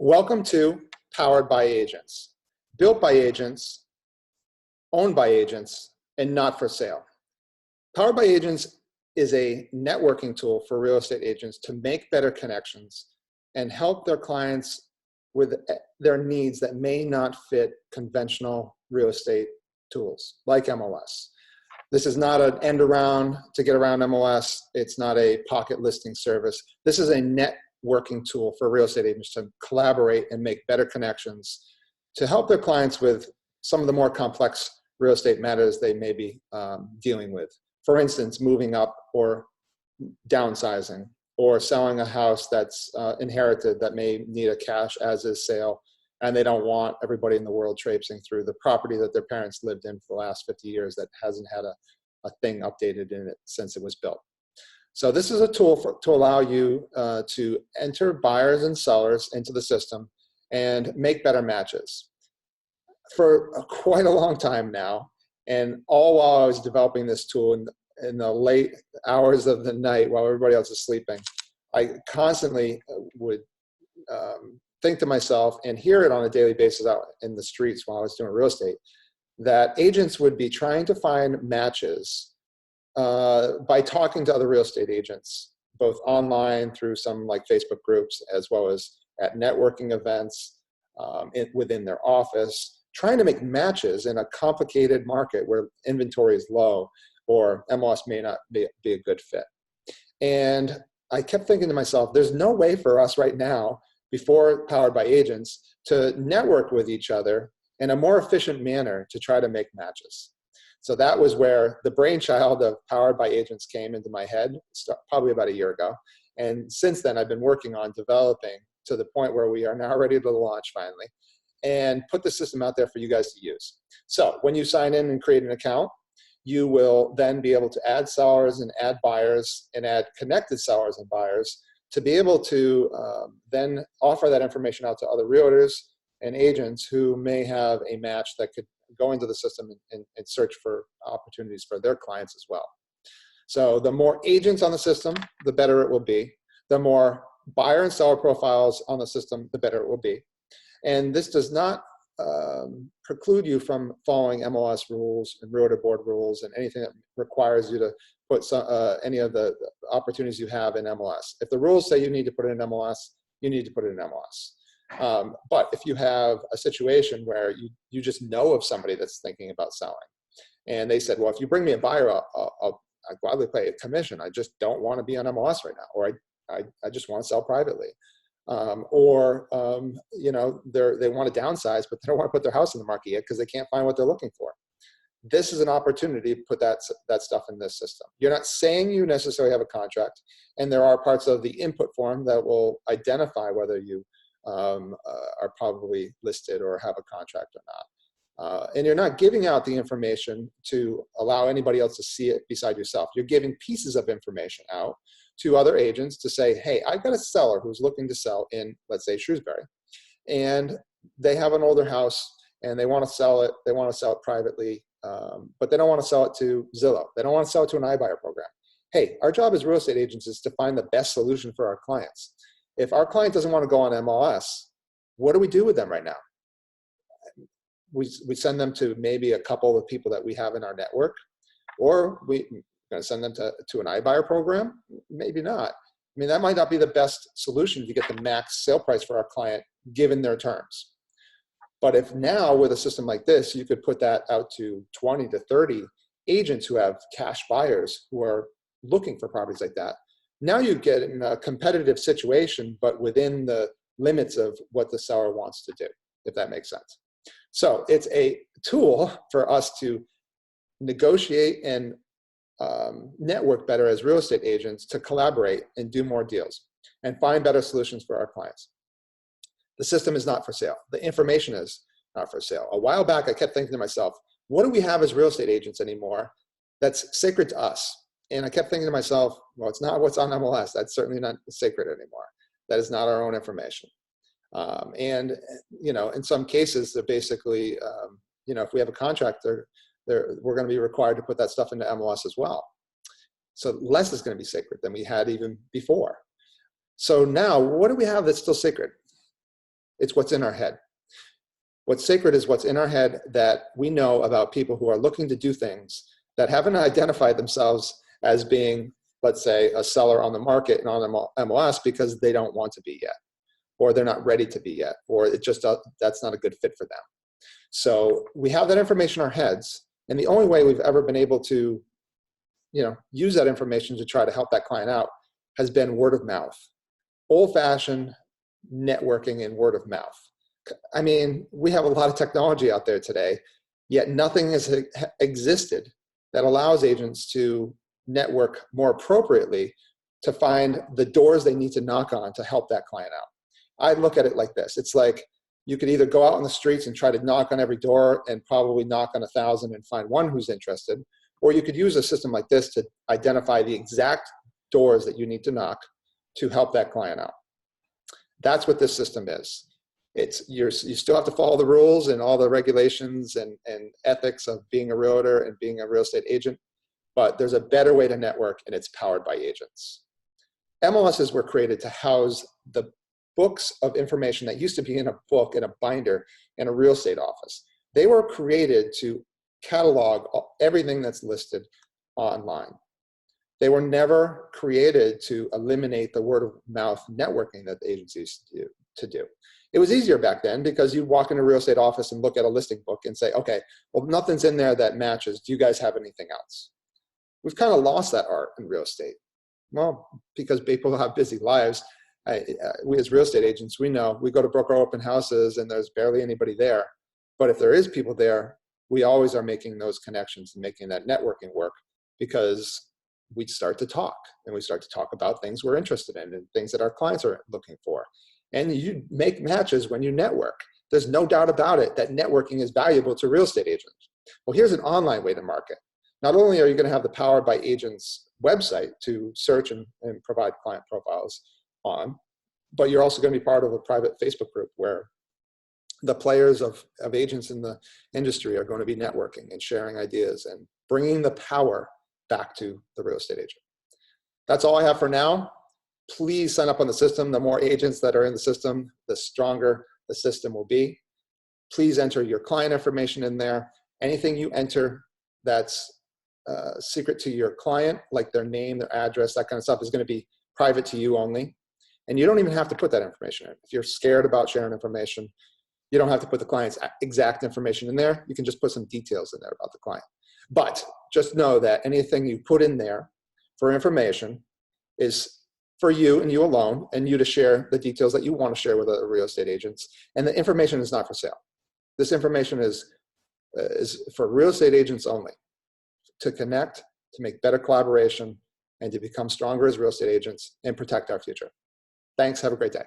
Welcome to Powered by Agents, built by agents, owned by agents, and not for sale. Powered by Agents is a networking tool for real estate agents to make better connections and help their clients with their needs that may not fit conventional real estate tools like MLS. This is not an end around to get around MLS. It's not a pocket listing service. This is a networking tool for real estate agents to collaborate and make better connections to help their clients with some of the more complex real estate matters they may be dealing with. For instance, moving up or downsizing, or selling a house that's inherited that may need a cash as is sale, and they don't want everybody in the world traipsing through the property that their parents lived in for the last 50 years that hasn't had a thing updated in it since it was built. So this is a tool to allow you to enter buyers and sellers into the system and make better matches. For quite a long time now, and all while I was developing this tool in the late hours of the night while everybody else is sleeping, I constantly would think to myself and hear it on a daily basis out in the streets while I was doing real estate, that agents would be trying to find matches by talking to other real estate agents, both online through some like Facebook groups, as well as at networking events within their office, trying to make matches in a complicated market where inventory is low or MLS may not be a good fit. And I kept thinking to myself, there's no way for us right now, before Powered by Agents, to network with each other in a more efficient manner to try to make matches. So that was where the brainchild of Powered by Agents came into my head, probably about a year ago. And since then, I've been working on developing to the point where we are now ready to launch finally and put the system out there for you guys to use. So when you sign in and create an account, you will then be able to add sellers and add buyers and add connected sellers and buyers to be able to then offer that information out to other realtors and agents who may have a match that could go into the system and search for opportunities for their clients as well. So the more agents on the system, the better it will be. The more buyer and seller profiles on the system, the better it will be. And this does not preclude you from following MLS rules and realtor board rules and anything that requires you to put any of the opportunities you have in MLS. If the rules say you need to put it in MLS, you need to put it in MLS. But if you have a situation where you just know of somebody that's thinking about selling, and they said, well, if you bring me a buyer, I'll gladly pay a commission. I just don't want to be on MLS right now, or I just want to sell privately. You know, they want to downsize, but they don't want to put their house in the market yet because they can't find what they're looking for. This is an opportunity to put that stuff in this system. You're not saying you necessarily have a contract, and there are parts of the input form that will identify whether you are probably listed or have a contract or not. And you're not giving out the information to allow anybody else to see it beside yourself. You're giving pieces of information out to other agents to say, hey, I've got a seller who's looking to sell in, let's say, Shrewsbury, and they have an older house and they want to sell it. They want to sell it privately, but they don't want to sell it to Zillow. They don't want to sell it to an iBuyer program. Hey, our job as real estate agents is to find the best solution for our clients. If our client doesn't want to go on MLS, what do we do with them right now? We send them to maybe a couple of people that we have in our network, or we're going to send them to an iBuyer program? Maybe not. I mean, that might not be the best solution to get the max sale price for our client given their terms. But if now with a system like this, you could put that out to 20 to 30 agents who have cash buyers who are looking for properties like that, now you get in a competitive situation, but within the limits of what the seller wants to do, if that makes sense. So it's a tool for us to negotiate and network better as real estate agents, to collaborate and do more deals and find better solutions for our clients. The system is not for sale. The information is not for sale. A while back, I kept thinking to myself, what do we have as real estate agents anymore that's sacred to us? And I kept thinking to myself, well, it's not what's on MLS. That's certainly not sacred anymore. That is not our own information. And, you know, in some cases, they're basically, you know, if we have a contract, we're going to be required to put that stuff into MLS as well. So less is going to be sacred than we had even before. So now, what do we have that's still sacred? It's what's in our head. What's sacred is what's in our head that we know about people who are looking to do things that haven't identified themselves as being, let's say, a seller on the market and on MLS because they don't want to be yet, or they're not ready to be yet, or it just that's not a good fit for them. So we have that information in our heads, and the only way we've ever been able to, use that information to try to help that client out has been word of mouth, old-fashioned networking and word of mouth. I mean, we have a lot of technology out there today, yet nothing has existed that allows agents to network more appropriately to find the doors they need to knock on to help that client out. I look at it like this. It's like you could either go out on the streets and try to knock on every door and probably knock on 1,000 and find one who's interested, or you could use a system like this to identify the exact doors that you need to knock to help that client out. That's what this system is. You still have to follow the rules and all the regulations and ethics of being a realtor and being a real estate agent, but there's a better way to network, and it's powered by agents. MLSs were created to house the books of information that used to be in a book, in a binder, in a real estate office. They were created to catalog everything that's listed online. They were never created to eliminate the word of mouth networking that the agencies to do. It was easier back then because you'd walk into a real estate office and look at a listing book and say, okay, well, nothing's in there that matches. Do you guys have anything else? We've kind of lost that art in real estate. Well, because people have busy lives. We as real estate agents, we know we go to broker open houses and there's barely anybody there. But if there is people there, we always are making those connections and making that networking work because we start to talk and we start to talk about things we're interested in and things that our clients are looking for. And you make matches when you network. There's no doubt about it that networking is valuable to real estate agents. Well, here's an online way to market. Not only are you going to have the Powered by Agents website to search and provide client profiles on, but you're also going to be part of a private Facebook group where the players of agents in the industry are going to be networking and sharing ideas and bringing the power back to the real estate agent. That's all I have for now. Please sign up on the system. The more agents that are in the system, the stronger the system will be. Please enter your client information in there. Anything you enter that's secret to your client, like their name, their address, that kind of stuff, is going to be private to you only. And you don't even have to put that information in. If you're scared about sharing information, you don't have to put the client's exact information in there. You can just put some details in there about the client. But just know that anything you put in there for information is for you and you alone, and you to share the details that you want to share with other real estate agents. And the information is not for sale. This information is for real estate agents only, to connect, to make better collaboration, and to become stronger as real estate agents and protect our future. Thanks. Have a great day.